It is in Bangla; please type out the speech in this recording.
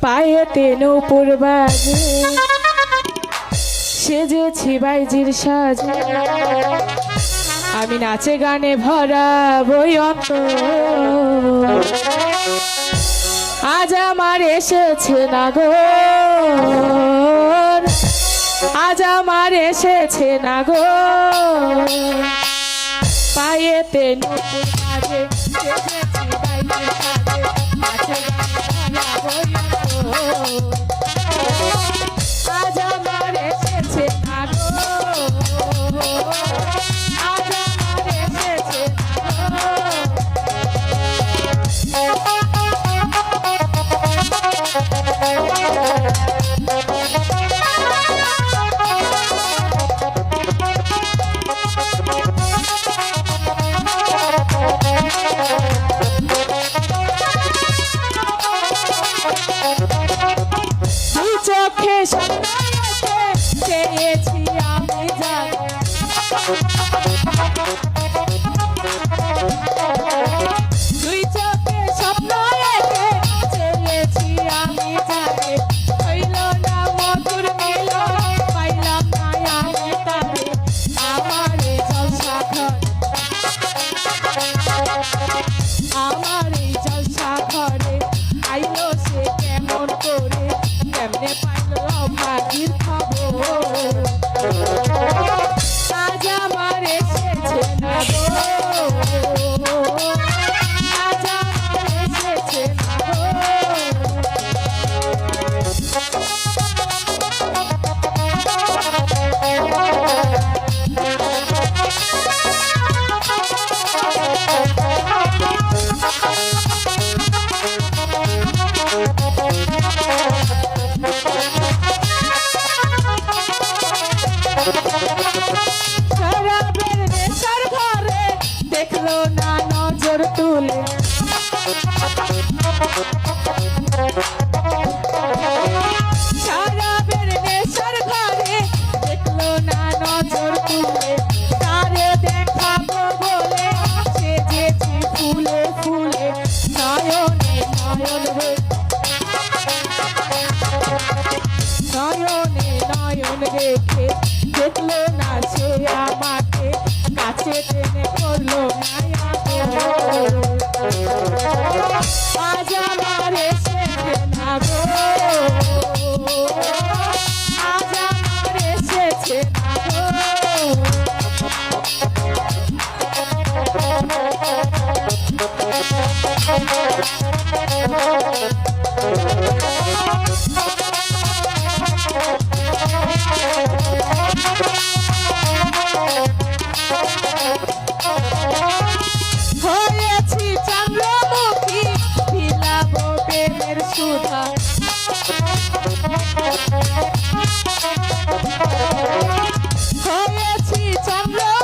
পায়েতে নূপুর বাজে সেজেছি বাইজির সাজে আমি নাচে গানে ভরা বই অন্তর আজ আমার এসেছে নাগর আজ আমার এসেছে নাগর পায়েতে নূপুর বাজে সেজেছি বাইজির সাজে নাচে গানে ভরা বই অন্তর আজ আমার এসেছে নাগর আজ আমার এসেছে চোখে চেয়েছি আমি জানি দুই চোখে স্বপ্ন এঁকে চেয়েছি আমি জানি হইল না মধুর মিলন পাইলাম না আমি তারে আমার এই জলসা ঘর আমার এই জলসা ঘরে আইলো সে কেমন করে কেমনে পাইল ভাগির খবর আজ আমার এসেছে না গো আজ আমার এসেছে না গো শরাবের নেশার ঘরে দেখলো না নজর তুলে শরাবের নেশার ঘরে দেখলো না নজর তুলে তারে দেখাবো বলে সেজেছি ফুলে ফুলে নয়নে নয়ন রে নয়নে নয়ন রেখে দেখলো না সে আমাকে কাছে টেনে করলো আজ আমার এসেছে না গো আজ আমার এসেছে না গো হয়েছি চন্দ্রমুখী বিলাবো প্রেমের সুধা হয়েছি চন্দ্র